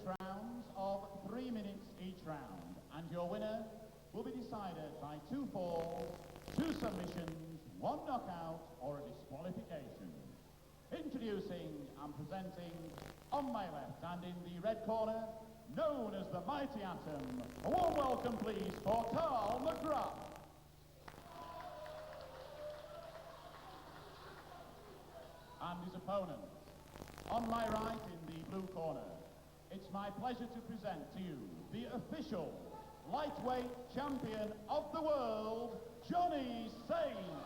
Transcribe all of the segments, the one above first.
rounds of 3 minutes each round, and your winner will be decided by 2 falls, 2 submissions, 1 knockout, or a disqualification. Introducing and presenting on my left and in the red corner, known as the Mighty Atom, a warm welcome please for Karl McGrath. And his opponent, on my right in the blue corner, it's my pleasure to present to you the official lightweight champion of the world, Johnny Saint.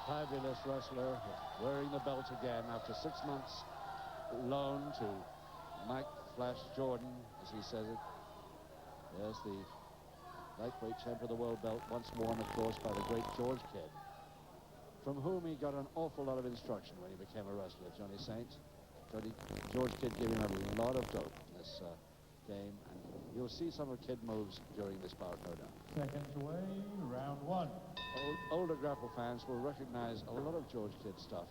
Fabulous wrestler, wearing the belt again after 6 months loan to Mike Flash Jordan, as he says it. There's the lightweight champion of the world belt, once worn, of course, by the great George Kidd, from whom he got an awful lot of instruction when he became a wrestler, Johnny Saint. George Kidd gave him a lot of dope in this game, and you'll see some of Kidd moves during this bout, no doubt. Seconds away, round 1. Older grapple fans will recognize a lot of George Kidd stuff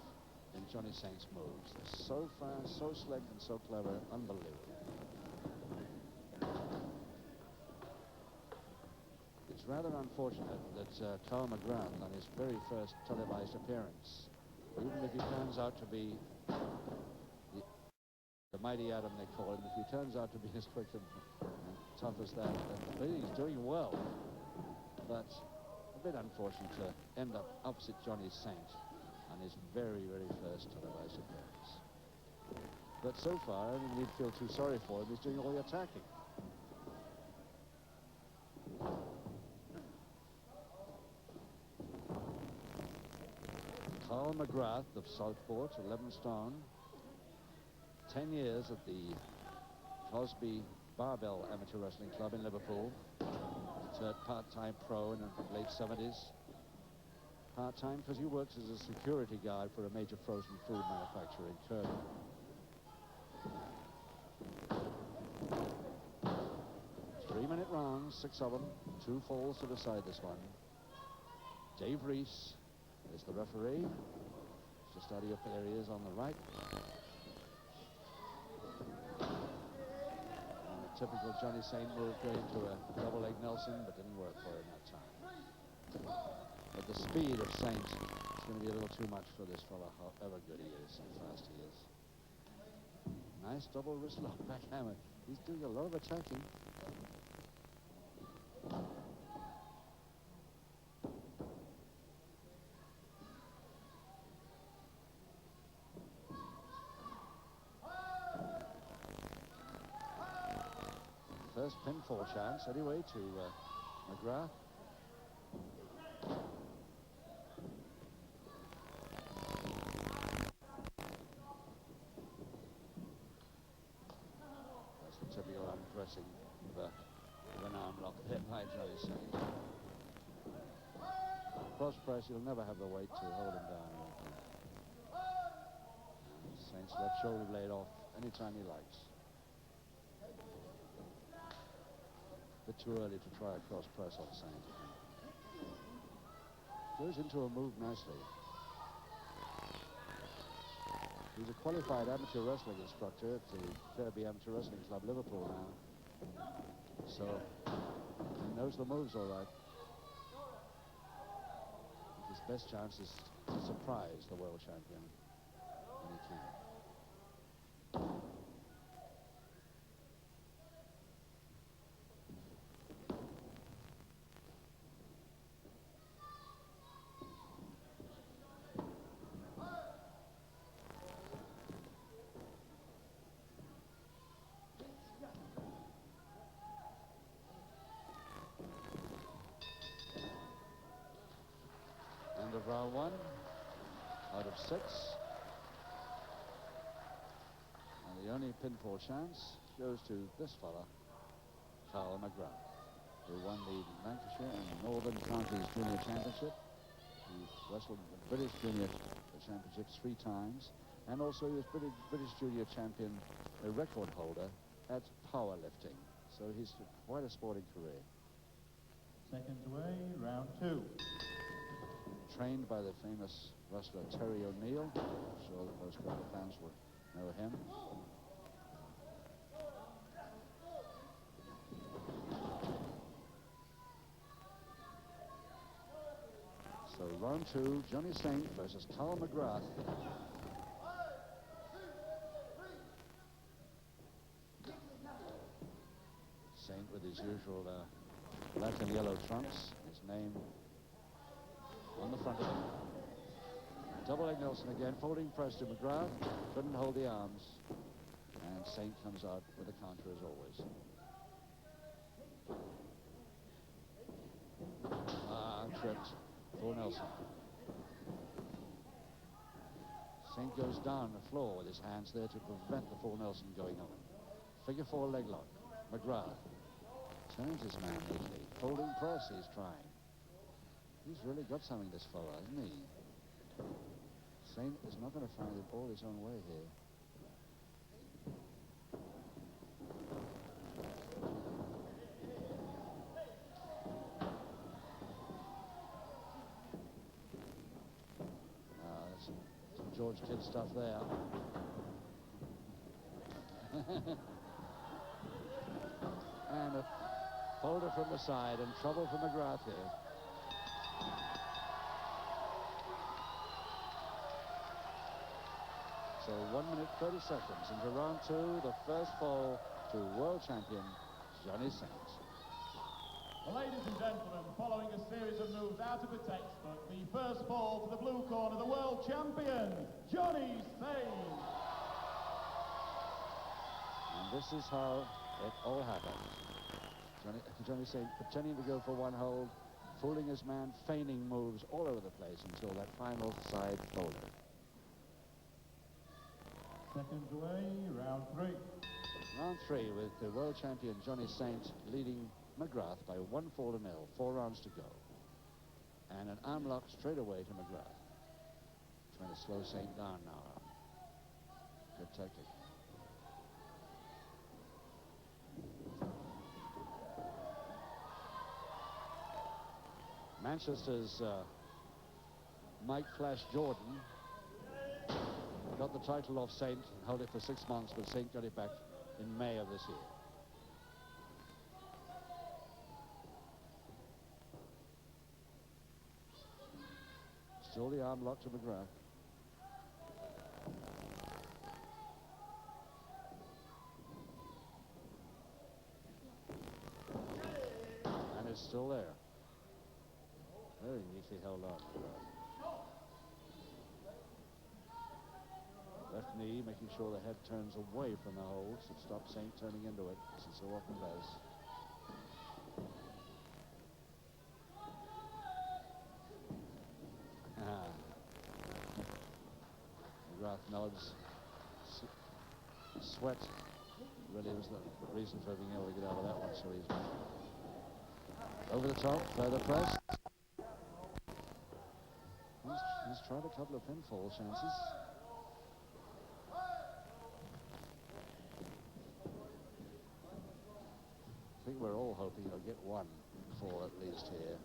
in Johnny Saint's moves. They're so fast, so slick, and so clever, unbelievable. It's rather unfortunate that Karl McGrath, on his very first televised appearance, even if he turns out to be the Mighty Atom, they call him, if he turns out to be as quick and tough as that, then he's doing well. But a bit unfortunate to end up opposite Johnny Saint on his very, very first televised appearance. But so far, I don't need to feel too sorry for him. He's doing all the attacking. Karl McGrath of Southport, 11 stone, 10 years at the Cosby Barbell Amateur Wrestling Club in Liverpool. Turned part-time pro in the late 70s. Part-time because he works as a security guard for a major frozen food manufacturer in Kirby. Three-minute rounds, 6 of them. 2 falls to decide this one. Dave Reese is the referee. Just out of your areas on the right. Typical Johnny Saint move, going to a double leg Nelson, but didn't work for him that time. But the speed of Saint is going to be a little too much for this fella, however good he is, how fast he is. Nice double wrist lock backhammer. He's doing a lot of attacking. First pinfall chance, anyway, to McGrath. That's the typical undressing with an arm lock there by Johnny Saint. Cross press, you'll never have the weight to hold him down. Saint's left shoulder blade off anytime he likes. Bit too early to try a cross press on Saint. Goes into a move nicely. He's a qualified amateur wrestling instructor at the Kirby Amateur Wrestling Club, Liverpool now. So he knows the moves all right. His best chance is to surprise the world champion when he can. End of round 1 out of 6. And the only pinfall chance goes to this fella, Karl McGrath, who won the Lancashire and Northern Counties Junior Championship. He wrestled the British Junior Championships 3 times, and also he was British Junior Champion, a record holder at powerlifting. So he's quite a sporting career. Seconds away, round 2. Trained by the famous wrestler Terry O'Neill. I'm sure that most grapple fans will know him. Round 2, Johnny Saint versus Karl McGrath. Saint with his usual black and yellow trunks, his name on the front of him. Double leg Nelson again, folding press to McGrath, couldn't hold the arms, and Saint comes out with a counter as always. Tripped for Nelson. Saint goes down the floor with his hands there to prevent the full Nelson going on. Figure 4 leg lock. McGrath turns his man neatly. Folding press he's trying. He's really got something, this fella, hasn't he? Saint is not going to find it all his own way here. George Kidd stuff there. And a folder from the side and trouble for McGrath here. So 1 minute 30 seconds into round 2, the first fall to world champion Johnny Saint. Well, ladies and gentlemen, following a series of moves out of the textbook, the first fall to the blue corner, the world champion, Johnny Saint. And this is how it all happened. Johnny Saint pretending to go for one hold, fooling his man, feigning moves all over the place until that final side folder. Seconds away, round 3. Round 3 with the world champion Johnny Saint leading McGrath by 1-4-0, 4 rounds to go. And an arm lock straight away to McGrath. Trying to slow Saint down now. Good tactic. Manchester's Mike Flash Jordan got the title off Saint and held it for 6 months, but Saint got it back in May of this year. Still the arm lock to McGrath. And it's still there. Very neatly held on, McGrath. Left knee, making sure the head turns away from the hold, so stops Saint turning into it, as it so often does. McGrath nods. Sweat really was the reason for being able to get out of that one so easily. Over the top, further press. He's tried a couple of pinfall chances. I think we're all hoping he'll get one fall at least here.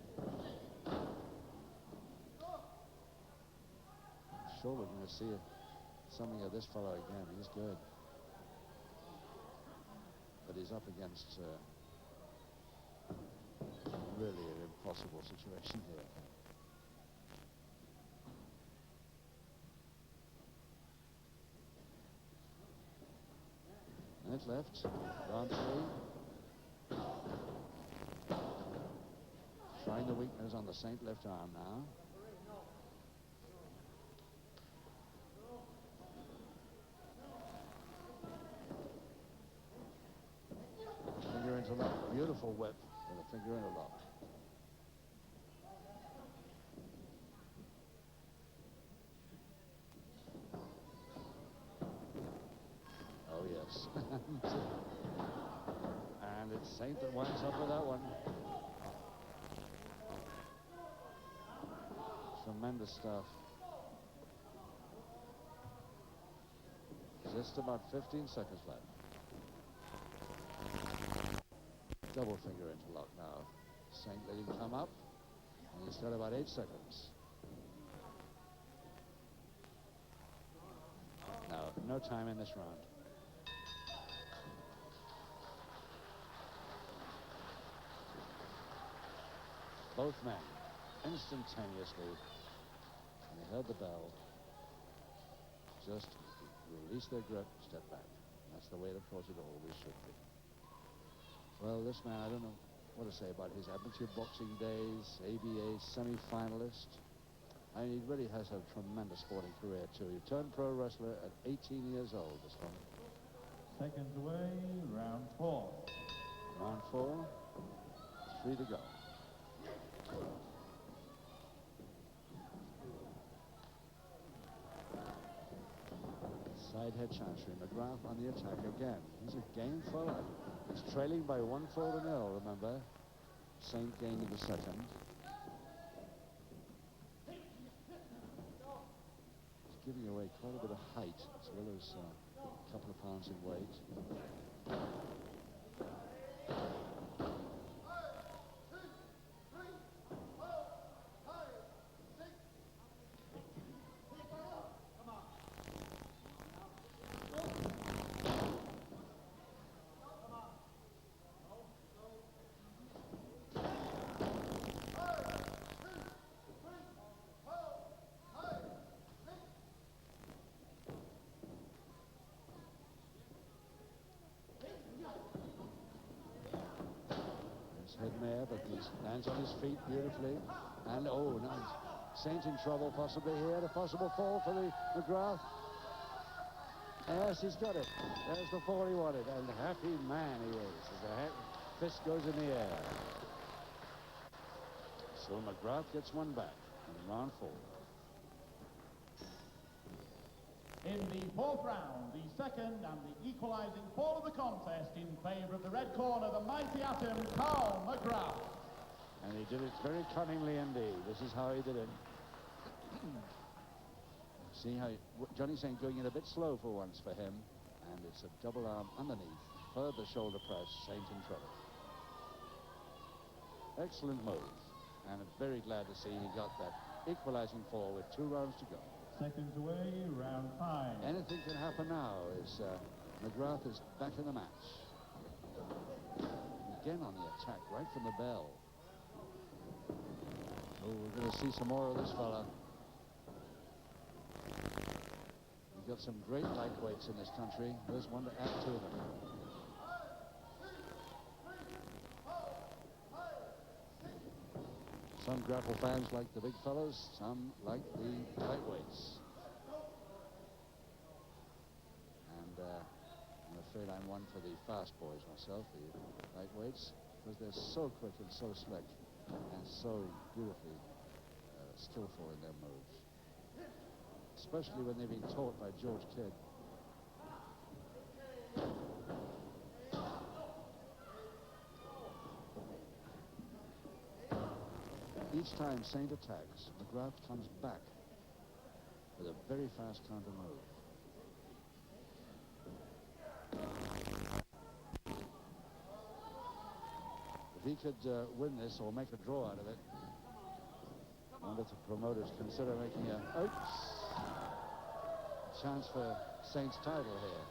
Sure, we're going to see something of this fellow again. He's good. But he's up against really an impossible situation here. Minute left. Round 3. Trying the weakness on the Saint left arm now. Finger interlock. Beautiful whip with a finger interlock. Oh, yes. And it's Saint that winds up with that one. Tremendous stuff. Just about 15 seconds left. Double finger interlock now. Saint letting him come up. And he's got about 8 seconds. No time in this round. Both men instantaneously heard the bell, just release their grip, step back. That's the way, of course, it always should be. Well, this man, I don't know what to say about his amateur boxing days, ABA semi-finalist. I mean, he really has a tremendous sporting career, too. He turned pro wrestler at 18 years old, this one. Seconds away, round 4. Round 4, 3 to go. Side head chancery. McGrath on the attack again. He's a game fella. He's trailing by 1-0, remember. Saint gaining the second. He's giving away quite a bit of height as well as a couple of pounds in weight. Headmare, but he lands on his feet beautifully. And, oh, no, Saint in trouble possibly here. A possible fall for the McGrath. Yes, he's got it. There's the fall he wanted. And happy man he is. As the fist goes in the air. So McGrath gets one back in round 4. In the 4th round, the second and the equalizing fall of the contest in favour of the red corner, the mighty atom, Karl McGrath. And he did it very cunningly indeed. This is how he did it. See how Johnny Saint doing it a bit slow for once for him. And it's a double arm underneath. Further shoulder press, Saint in trouble. Excellent move. And I'm very glad to see he got that equalizing fall with 2 rounds to go. Seconds away, round 5. Anything can happen now as McGrath is back in the match. Again on the attack, right from the bell. Oh, we're going to see some more of this fella. We've got some great lightweights in this country. There's one to add to them. Some grapple fans like the big fellas, some like the lightweights. And I'm afraid I'm one for the fast boys myself, the lightweights, because they're so quick and so slick and so beautifully skillful in their moves. Especially when they've been taught by George Kidd. Each time Saint attacks, McGrath comes back with a very fast counter move. If he could win this or make a draw out of it, I wonder if the promoters consider making a chance for Saint's title here.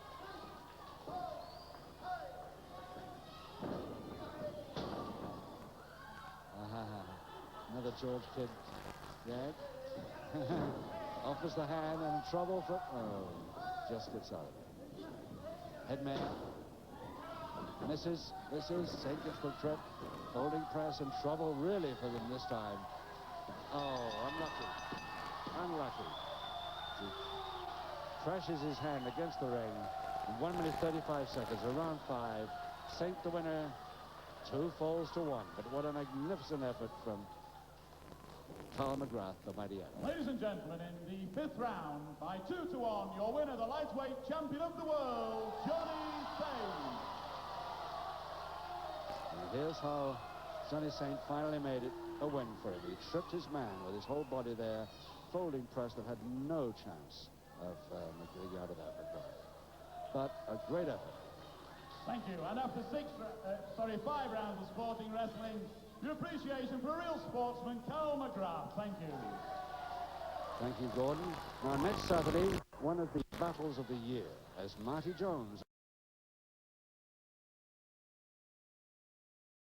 Another George Kidd gag. Offers the hand and trouble for... Oh, just gets out of it. Headman. Misses. Saint gets the trip. Holding press and trouble really for them this time. Oh, unlucky. He crashes his hand against the ring. In 1 minute 35 seconds, around 5. Saint the winner. 2 falls to 1. But what a magnificent effort from Karl McGrath, the mighty atom. Ladies and gentlemen, in the 5th round, by 2-1, your winner, the lightweight champion of the world, Johnny Saint. And here's how Johnny Saint finally made it a win for him. He tripped his man with his whole body there. Folding press that had no chance of getting out of that McGrath. But a great effort. Thank you. And after 5 rounds of sporting wrestling, your appreciation for a real sportsman, Karl McGrath. Thank you. Thank you, Gordon. Now, next Saturday, one of the battles of the year, as Marty Jones